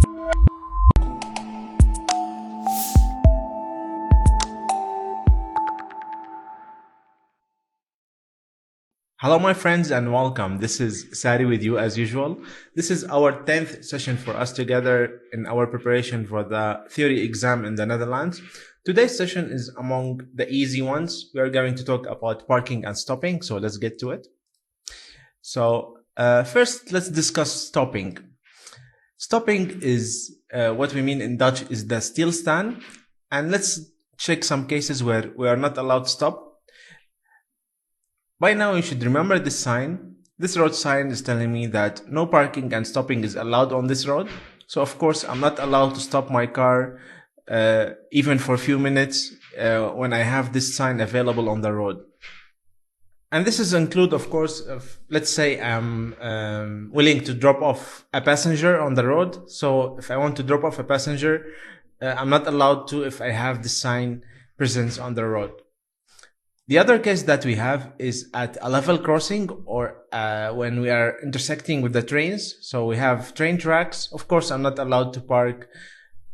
Hello, my friends, and welcome. This is Sari with you as usual. This is our 10th session for us together in our preparation for the theory exam in the Netherlands. Today's session is among the easy ones. We are going to talk about parking and stopping, so let's get to it. So first, let's discuss stopping. Stopping is what we mean in Dutch is the stilstaan. And let's check some cases where we are not allowed to stop. By now, you should remember this sign. This road sign is telling me that no parking and stopping is allowed on this road. So, of course, I'm not allowed to stop my car even for a few minutes when I have this sign available on the road. And this is include, of course, let's say I'm willing to drop off a passenger on the road. So if I want to drop off a passenger, I'm not allowed to if I have this sign present on the road. The other case that we have is at a level crossing or when we are intersecting with the trains. So we have train tracks. Of course, I'm not allowed to park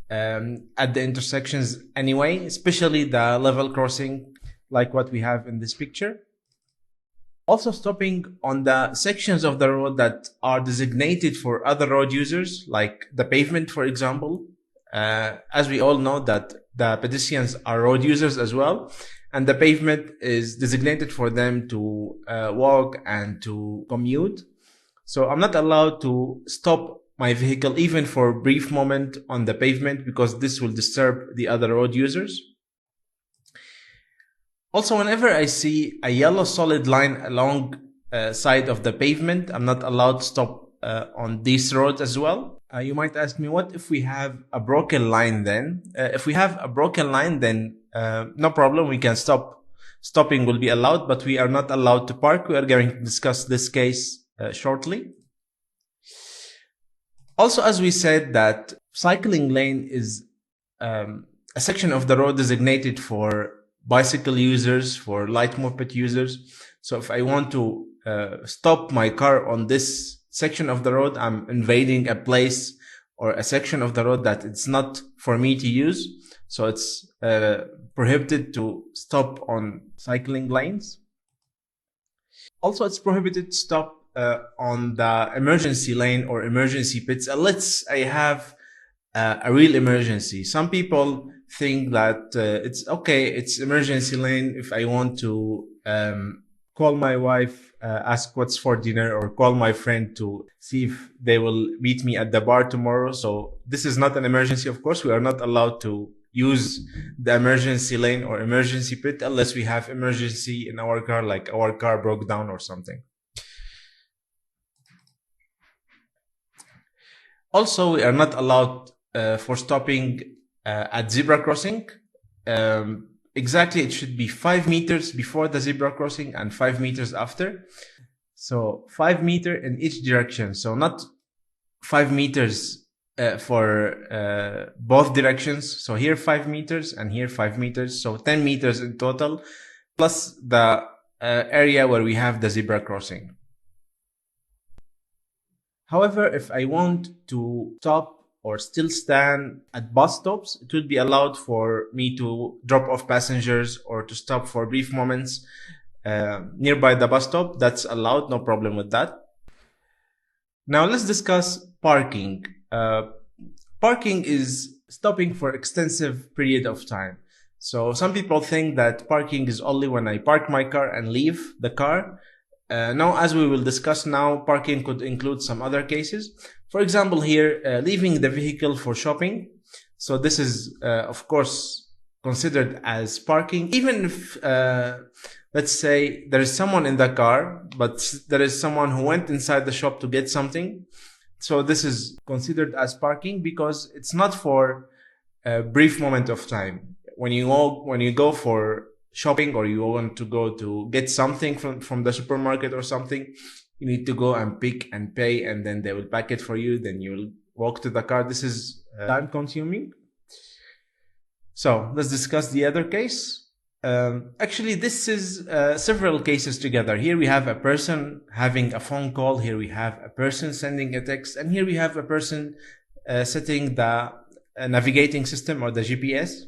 at the intersections anyway, especially the level crossing like what we have in this picture. Also stopping on the sections of the road that are designated for other road users, like the pavement, for example. As we all know that the pedestrians are road users as well. And the pavement is designated for them to walk and to commute. So I'm not allowed to stop my vehicle even for a brief moment on the pavement because this will disturb the other road users. Also, whenever I see a yellow solid line along side of the pavement, I'm not allowed to stop on these roads as well. You might ask me, what if we have a broken line then? If we have a broken line, then no problem, we can stop. Stopping will be allowed, but we are not allowed to park. We are going to discuss this case shortly. Also, as we said, that cycling lane is a section of the road designated for bicycle users, for light moped users. So if I want to stop my car on this section of the road, I'm invading a place or a section of the road that it's not for me to use. So it's prohibited to stop on cycling lanes. Also, it's prohibited to stop on the emergency lane or emergency pits unless I have a real emergency. Some people think that it's okay, it's emergency lane if I want to call my wife, ask what's for dinner, or call my friend to see if they will meet me at the bar tomorrow. So this is not an emergency. Of course, we are not allowed to use the emergency lane or emergency pit unless we have emergency in our car, like our car broke down or something. Also, we are not allowed for stopping at zebra crossing. Exactly, it should be 5 meters before the zebra crossing and 5 meters after. So 5 meters in each direction. So not 5 meters for both directions. So here 5 meters and here 5 meters. So 10 meters in total, plus the area where we have the zebra crossing. However, if I want to stop or still stand at bus stops, it would be allowed for me to drop off passengers or to stop for brief moments nearby the bus stop. That's allowed, no problem with that. Now let's discuss parking. Parking is stopping for extensive period of time. So some people think that parking is only when I park my car and leave the car. Now, as we will discuss now, parking could include some other cases. For example, here, leaving the vehicle for shopping. So this is, of course, considered as parking, even if, let's say there is someone in the car, but there is someone who went inside the shop to get something. So this is considered as parking because it's not for a brief moment of time. When you go for shopping or you want to go to get something from the supermarket or something, you need to go and pick and pay, and then they will pack it for you. Then you will walk to the car. This is time consuming. So let's discuss the other case. Actually, this is several cases together. Here we have a person having a phone call. Here we have a person sending a text. And here we have a person setting the navigating system or the GPS.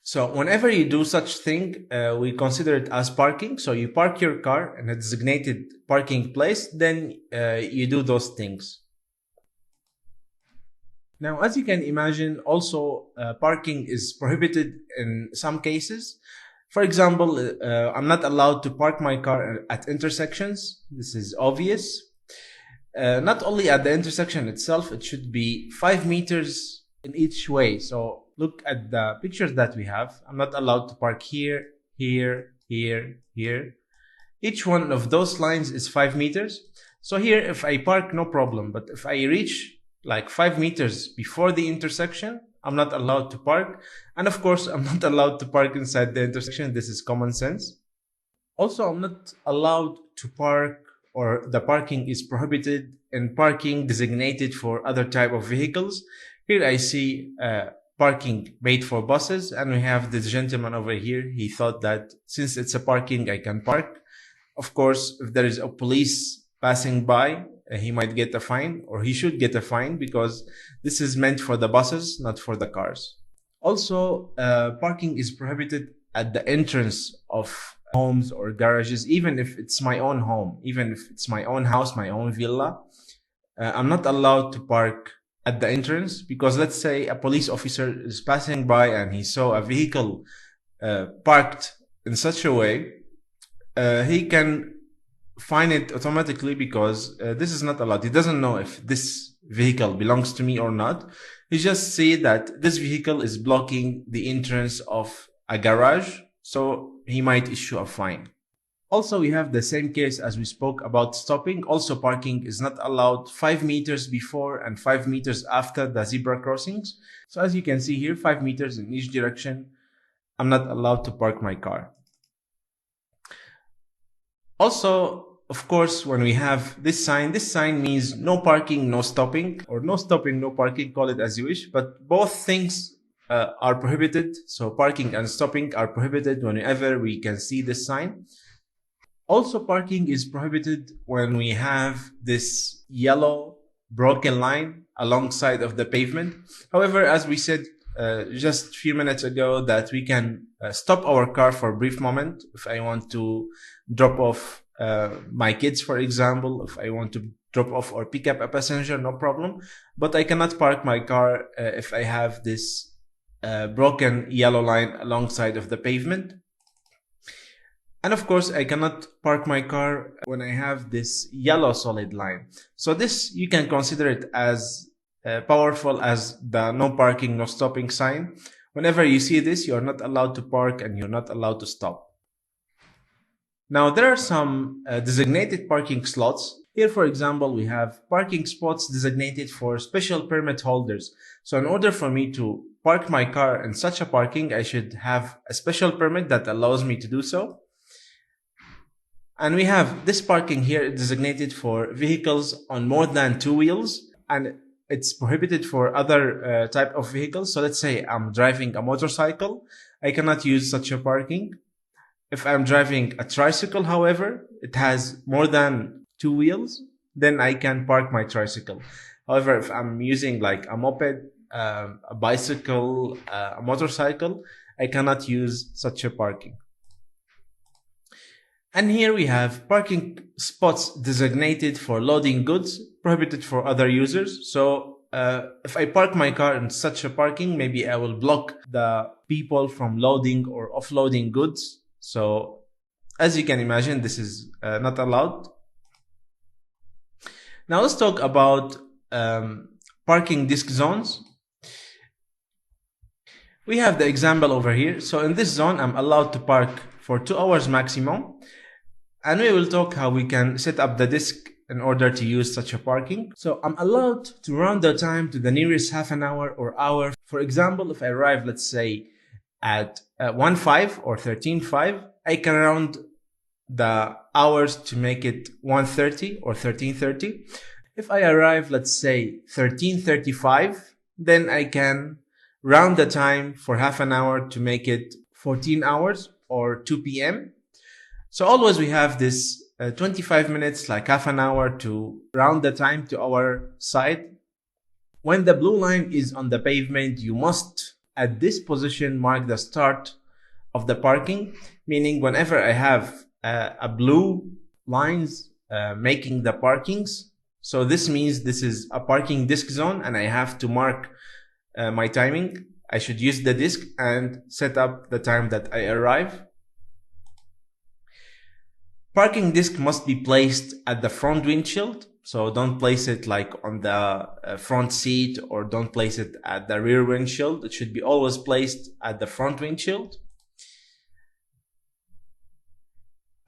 So whenever you do such thing, we consider it as parking. So you park your car in a designated parking place, then you do those things. Now, as you can imagine, also parking is prohibited in some cases. For example, I'm not allowed to park my car at intersections. This is obvious. Not only at the intersection itself, it should be 5 meters in each way. So look at the pictures that we have. I'm not allowed to park here, here, here, here. Each one of those lines is 5 meters. So here, if I park, no problem. But if I reach like 5 meters before the intersection, I'm not allowed to park. And of course, I'm not allowed to park inside the intersection. This is common sense. Also, I'm not allowed to park, or the parking is prohibited in parking designated for other type of vehicles. Here I see parking made for buses, and we have this gentleman over here. He thought that since it's a parking, I can park. Of course, if there is a police passing by, he might get a fine, or he should get a fine, because this is meant for the buses, not for the cars. Also, parking is prohibited at the entrance of homes or garages, even if it's my own home, even if it's my own house, my own villa. I'm not allowed to park at the entrance, because let's say a police officer is passing by and he saw a vehicle parked in such a way, he can fine it automatically, because this is not allowed. He doesn't know if this vehicle belongs to me or not. He just see that this vehicle is blocking the entrance of a garage, so he might issue a fine. Also, we have the same case as we spoke about stopping. Also, parking is not allowed 5 meters before and 5 meters after the zebra crossings. So as you can see here, 5 meters in each direction, I'm not allowed to park my car. Also, of course, when we have this sign means no parking, no stopping, or no stopping, no parking, call it as you wish, but both things are prohibited. So parking and stopping are prohibited whenever we can see this sign. Also, parking is prohibited when we have this yellow broken line alongside of the pavement. However, as we said just a few minutes ago, that we can stop our car for a brief moment. If I want to drop off my kids, for example, if I want to drop off or pick up a passenger, no problem. But I cannot park my car if I have this broken yellow line alongside of the pavement. And of course, I cannot park my car when I have this yellow solid line. So this, you can consider it as powerful as the no parking, no stopping sign. Whenever you see this, you're not allowed to park and you're not allowed to stop. Now, there are some designated parking slots. Here, for example, we have parking spots designated for special permit holders. So in order for me to park my car in such a parking, I should have a special permit that allows me to do so. And we have this parking here designated for vehicles on more than 2 wheels, and it's prohibited for other type of vehicles. So let's say I'm driving a motorcycle, I cannot use such a parking. If I'm driving a tricycle, however, it has more than 2 wheels, then I can park my tricycle. However, if I'm using like a moped, a bicycle, a motorcycle, I cannot use such a parking. And here we have parking spots designated for loading goods, prohibited for other users. So if I park my car in such a parking, maybe I will block the people from loading or offloading goods. So as you can imagine, this is not allowed. Now let's talk about parking disc zones. We have the example over here. So in this zone, I'm allowed to park for 2 hours maximum. And we will talk how we can set up the disc in order to use such a parking. So I'm allowed to round the time to the nearest half an hour or hour. For example, if I arrive, let's say at 1:05 or 13:05, I can round the hours to make it 1:30 or 13:30. If I arrive, let's say 13:35, then I can round the time for half an hour to make it 14 hours or 2 p.m. So always we have this 25 minutes, like half an hour, to round the time to our side. When the blue line is on the pavement, you must at this position mark the start of the parking, meaning whenever I have a blue lines making the parkings, so this means this is a parking disk zone and I have to mark my timing. I should use the disk and set up the time that I arrive. Parking disk must be placed at the front windshield, so don't place it like on the front seat, or don't place it at the rear windshield. It should be always placed at the front windshield.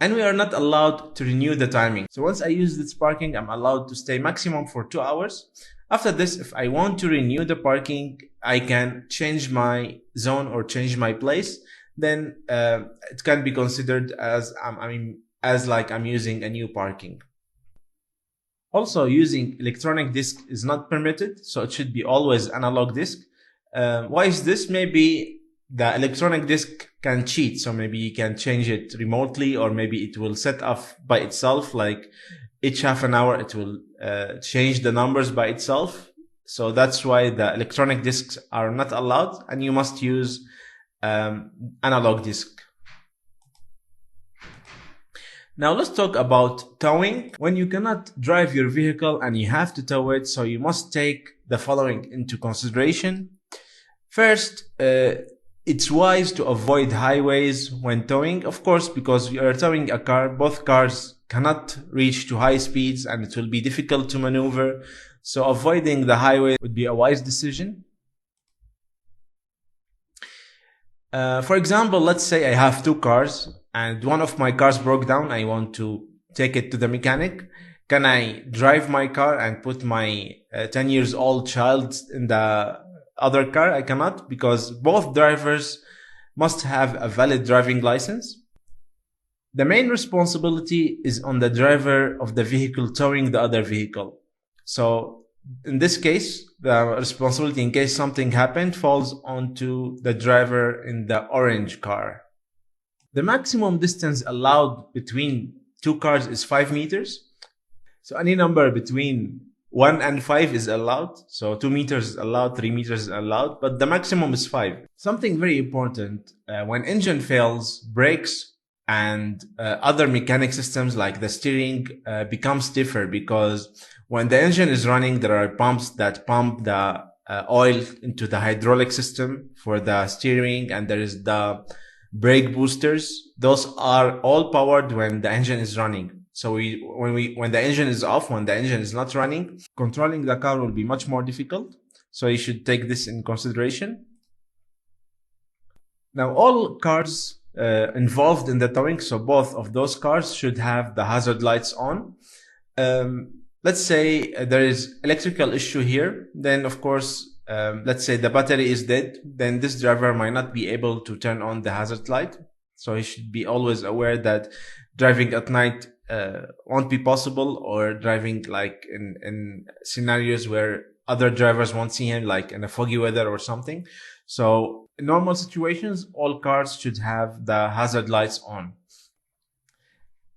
And we are not allowed to renew the timing. So once I use this parking, I'm allowed to stay maximum for 2 hours. After this, if I want to renew the parking, I can change my zone or change my place. Then it can be considered as I'm using a new parking. Also, using electronic disk is not permitted, so it should be always analog disk. Why is this? Maybe the electronic disk can cheat, so maybe you can change it remotely, or maybe it will set off by itself, like each half an hour it will change the numbers by itself. So that's why the electronic disks are not allowed, and you must use analog disk. Now let's talk about towing. When you cannot drive your vehicle and you have to tow it, so you must take the following into consideration. First, it's wise to avoid highways when towing, of course, because you are towing a car. Both cars cannot reach to high speeds and it will be difficult to maneuver. So avoiding the highway would be a wise decision. For example, let's say I have 2 cars and one of my cars broke down. I want to take it to the mechanic. Can I drive my car and put my 10 years old child in the other car? I cannot, because both drivers must have a valid driving license. The main responsibility is on the driver of the vehicle towing the other vehicle. So in this case, the responsibility in case something happened falls onto the driver in the orange car. The maximum distance allowed between 2 cars is 5 meters. So any number between 1 and 5 is allowed. So 2 meters is allowed, 3 meters is allowed, but the maximum is 5. Something very important, when engine fails, brakes and other mechanic systems like the steering become stiffer, because when the engine is running, there are pumps that pump the oil into the hydraulic system for the steering, and there is the brake boosters. Those are all powered when the engine is running. So when the engine is off, when the engine is not running, controlling the car will be much more difficult. So you should take this in consideration. Now, all cars involved in the towing, so both of those cars should have the hazard lights on. Let's say there is electrical issue here, then of course, let's say the battery is dead, then this driver might not be able to turn on the hazard light. So he should be always aware that driving at night won't be possible, or driving like in scenarios where other drivers won't see him, like in a foggy weather or something. So in normal situations, all cars should have the hazard lights on.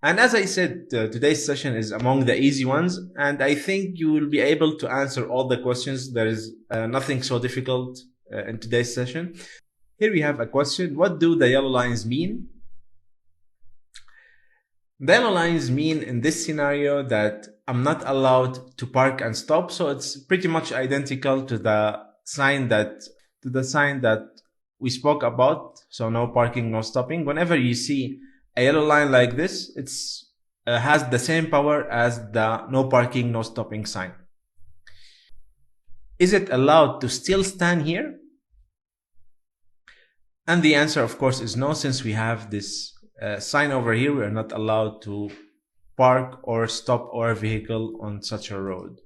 And as I said, today's session is among the easy ones, and I think you will be able to answer all the questions. There is nothing so difficult in today's session. Here we have a question: what do the yellow lines mean? The yellow lines mean in this scenario that I'm not allowed to park and stop. So it's pretty much identical to the sign that we spoke about. So no parking, no stopping. Whenever you see a yellow line like this, it's has the same power as the no parking, no stopping sign. Is it allowed to still stand here? And the answer, of course, is no. Since we have this sign over here, we are not allowed to park or stop our vehicle on such a road.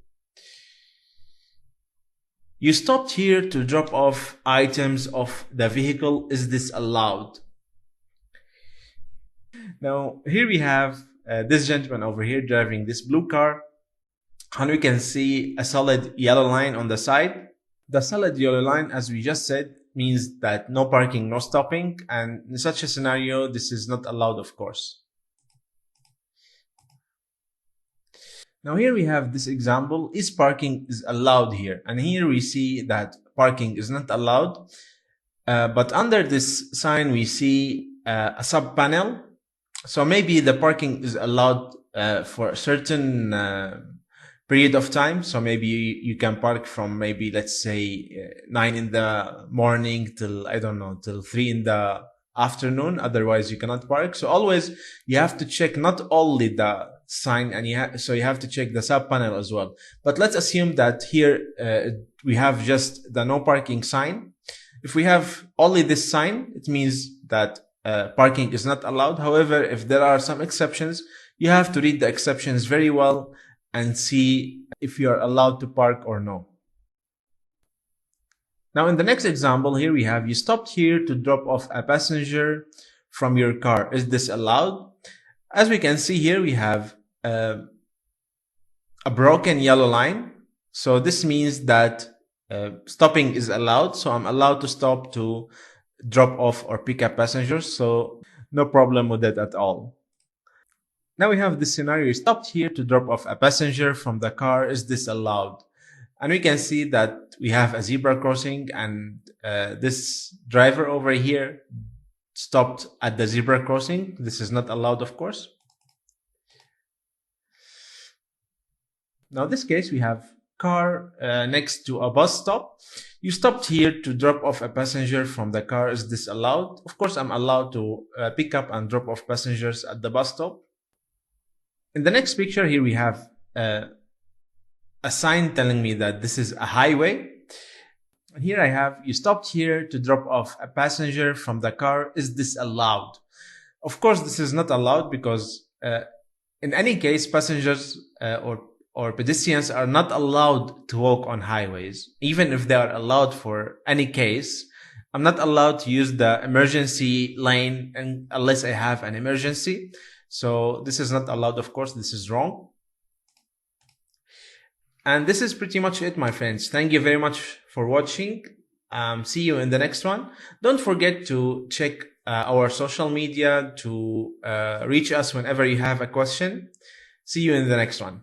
You stopped here to drop off items of the vehicle. Is this allowed? Now, here we have this gentleman over here driving this blue car, and we can see a solid yellow line on the side. The solid yellow line, as we just said, means that no parking, no stopping, and in such a scenario, this is not allowed, of course. Now here we have this example, is parking is allowed here? And here we see that parking is not allowed. But under this sign, we see a sub panel. So maybe the parking is allowed for a certain period of time. So maybe you can park from maybe, let's say, 9 in the morning till, I don't know, till 3 in the afternoon. Otherwise, you cannot park. So always you have to check not only the sign, and so you have to check the sub panel as well. But let's assume that here we have just the no parking sign. If we have only this sign, it means that parking is not allowed. However, if there are some exceptions, you have to read the exceptions very well and see if you are allowed to park or no. Now, in the next example, here we have, you stopped here to drop off a passenger from your car. Is this allowed? As we can see here, we have a broken yellow line. So this means that stopping is allowed. So I'm allowed to stop to drop off or pick up passengers. So no problem with that at all. Now we have this scenario, you stopped here to drop off a passenger from the car. Is this allowed? And we can see that we have a zebra crossing, and this driver over here stopped at the zebra crossing. This is not allowed, of course. Now in this case, we have car next to a bus stop. You stopped here to drop off a passenger from the car. Is this allowed? Of course, I'm allowed to pick up and drop off passengers at the bus stop. In the next picture here, we have a sign telling me that this is a highway. Here I have, you stopped here to drop off a passenger from the car. Is this allowed? Of course, this is not allowed because in any case, passengers or pedestrians are not allowed to walk on highways. Even if they are allowed for any case, I'm not allowed to use the emergency lane unless I have an emergency. So this is not allowed, of course, this is wrong. And this is pretty much it, my friends. Thank you very much for watching. See you in the next one. Don't forget to check our social media to reach us whenever you have a question. See you in the next one.